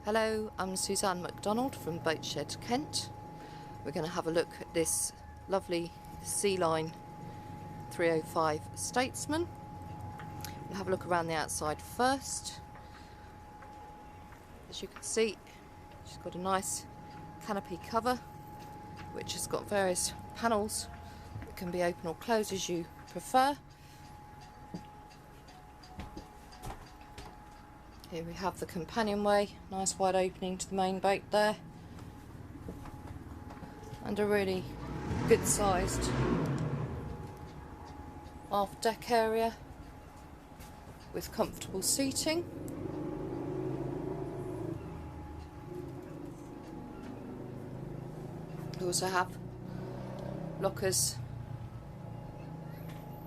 Hello, I'm Suzanne MacDonald from Boatshed Kent. We're going to have a look at this lovely Sealine 305 Statesman. We'll have a look around the outside first. As you can see, she's got a nice canopy cover which has got various panels that can be open or closed as you prefer. Here we have the companionway, nice wide opening to the main boat there, and a really good sized aft deck area with comfortable seating. We also have lockers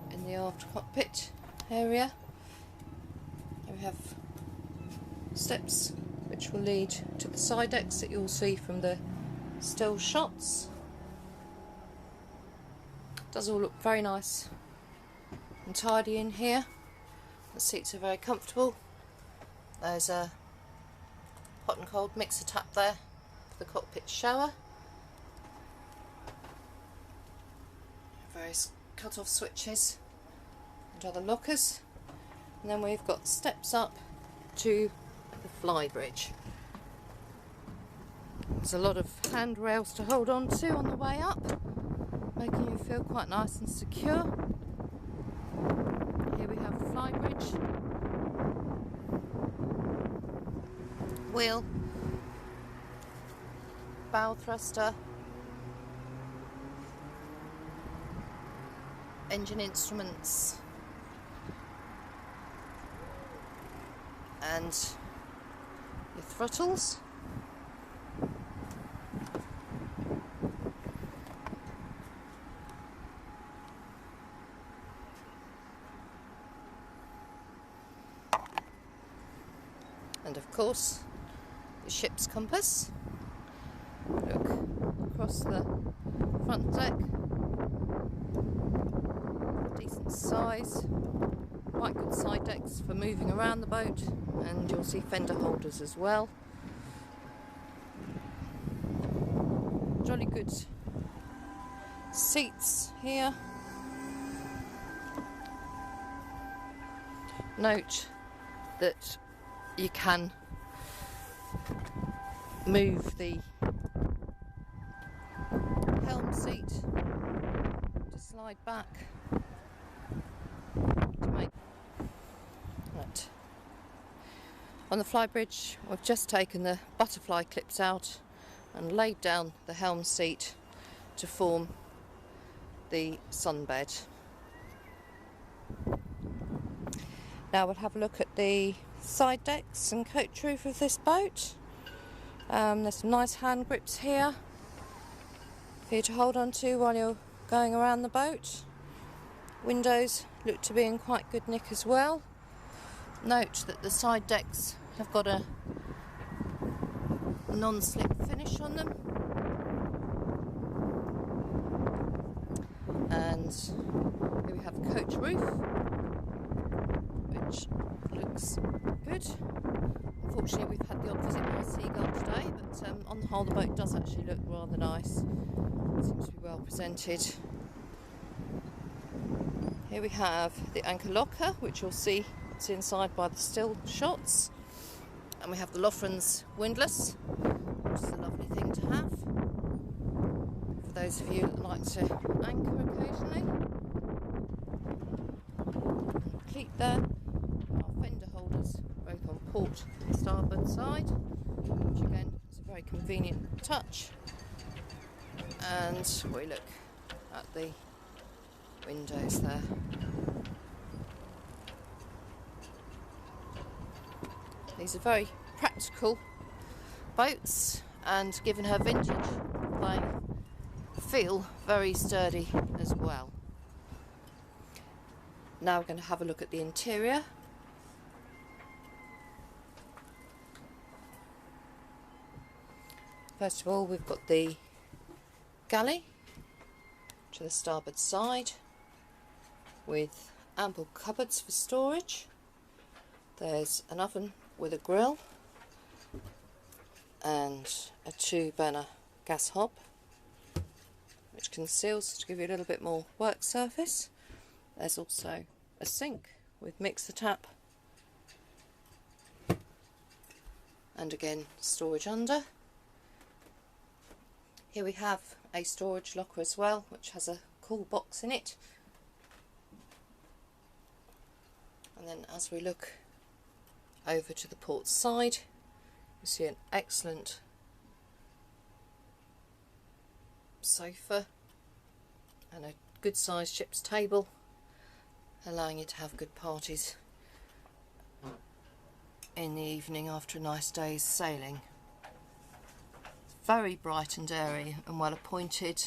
in the aft cockpit area. Here we have steps which will lead to the side decks that you'll see from the still shots. It does all look very nice and tidy in here. The seats are very comfortable. There's a hot and cold mixer tap there for the cockpit shower. Various cut-off switches and other lockers, and then we've got steps up to the Flybridge. There's a lot of handrails to hold on to on the way up, making you feel quite nice and secure. Here we have the Flybridge. Wheel, bow thruster, engine instruments, and your throttles. And of course the ship's compass. Look across the front deck, decent size, quite good side decks for moving around the boat, and you'll see fender holders as well. Jolly good seats here. Note that you can move the helm seat to slide back to make that. On the Flybridge, we've just taken the butterfly clips out and laid down the helm seat to form the sunbed. Now we'll have a look at the side decks and coach roof of this boat. There's some nice hand grips here for you to hold on to while you're going around the boat. Windows look to be in quite good nick as well. Note that the side decks have got a non-slip finish on them, and here we have the coach roof, which looks good. Unfortunately, we've had the odd visit by a seagull today, but on the whole the boat does actually look rather nice. It seems to be well presented. Here we have the anchor locker, which you'll see it's inside by the still shots, and we have the Lofren's windlass, which is a lovely thing to have for those of you that like to anchor occasionally. And the cleat there, our fender holders both on port and starboard side, which again is a very convenient touch. And we look at the windows there. These are very practical boats, and given her vintage, they feel very sturdy as well. Now we're going to have a look at the interior. First of all, we've got the galley to the starboard side with ample cupboards for storage. There's an oven with a grill, and a 2-burner gas hob, which conceals to give you a little bit more work surface. There's also a sink with mixer tap, and again storage under. Here we have a storage locker as well, which has a cool box in it. And then as we look over to the port side, you see an excellent sofa and a good sized ship's table, allowing you to have good parties in the evening after a nice day's sailing. Very bright and airy and well appointed,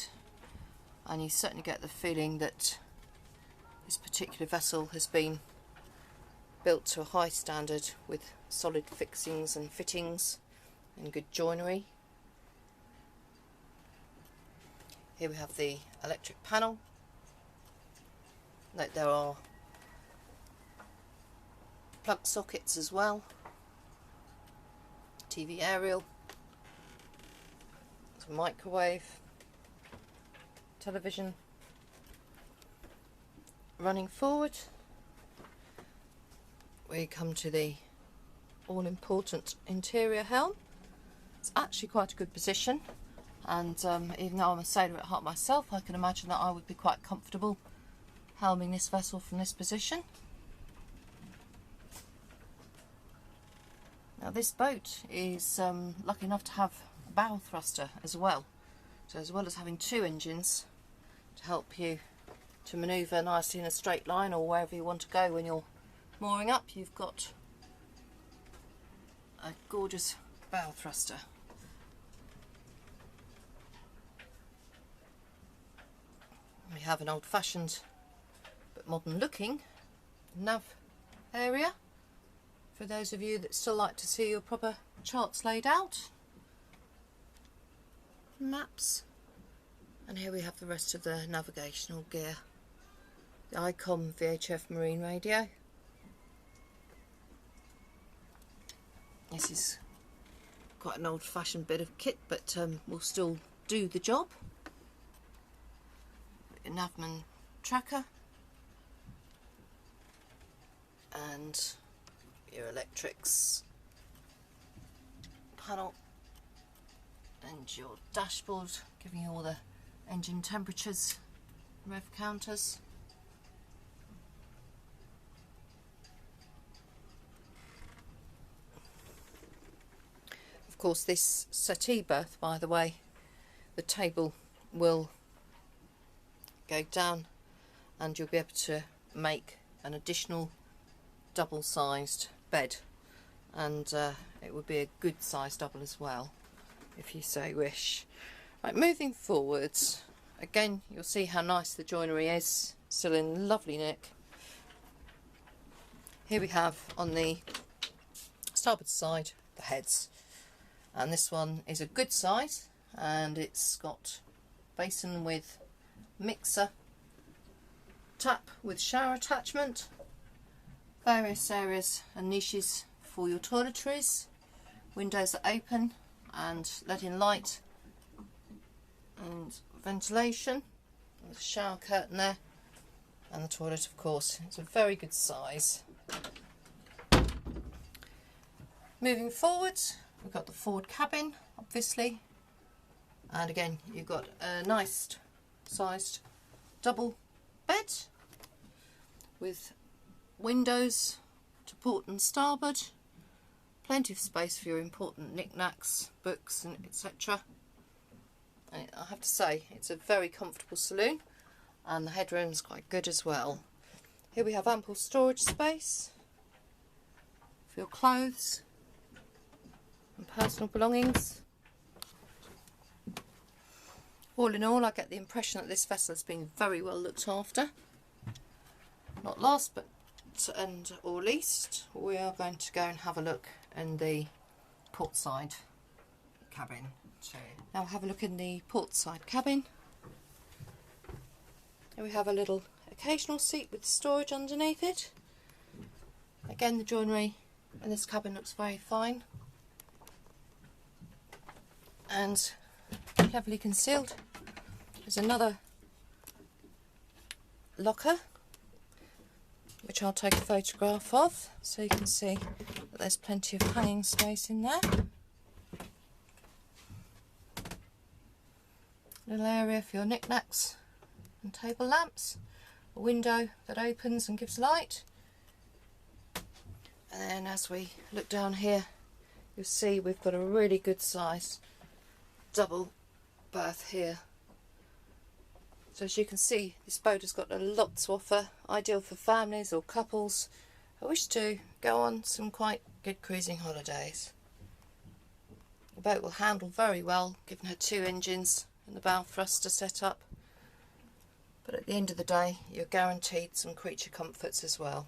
and you certainly get the feeling that this particular vessel has been built to a high standard with solid fixings and fittings and good joinery. Here we have the electric panel. Note there are plug sockets as well, TV aerial, microwave, television. Running forward, we come to the all-important interior helm. It's actually quite a good position, and even though I'm a sailor at heart myself, I can imagine that I would be quite comfortable helming this vessel from this position. Now this boat is lucky enough to have a bow thruster as well. So as well as having 2 engines to help you to manoeuvre nicely in a straight line or wherever you want to go when you're mooring up, you've got a gorgeous bow thruster. We have an old-fashioned but modern looking nav area for those of you that still like to see your proper charts laid out, maps, and here we have the rest of the navigational gear. The ICOM VHF marine radio. This is quite an old-fashioned bit of kit, but will still do the job. A Navman tracker and your electrics panel and your dashboard giving you all the engine temperatures, rev counters. Of course, this settee berth, by the way, the table will go down and you'll be able to make an additional double-sized bed, and it would be a good size double as well if you so wish. Right, moving forwards, again you'll see how nice the joinery is, still in lovely nick. Here we have on the starboard side the heads, and this one is a good size, and it's got basin with mixer, tap with shower attachment, various areas and niches for your toiletries, windows that open and let in light and ventilation, with a shower curtain there, and the toilet of course. It's a very good size. Moving forwards, we've got the forward cabin obviously, and again you've got a nice sized double bed with windows to port and starboard, plenty of space for your important knickknacks, books and etc. And I have to say it's a very comfortable saloon, and the headroom's quite good as well. Here we have ample storage space for your clothes and personal belongings. All in all, I get the impression that this vessel has been very well looked after. Not last but or least, we are going to go and have a look in the port side cabin too. Now have a look in the port side cabin. Here we have a little occasional seat with storage underneath it. Again, the joinery in this cabin looks very fine. and cleverly concealed is another locker, which I'll take a photograph of so you can see that there's plenty of hanging space in there. Little area for your knickknacks and table lamps, a window that opens and gives light. And then as we look down here, you'll see we've got a really good size double berth here. So as you can see, this boat has got a lot to offer, ideal for families or couples who wish to go on some quite good cruising holidays. The boat will handle very well, given her 2 engines and the bow thruster set up. But at the end of the day, you're guaranteed some creature comforts as well.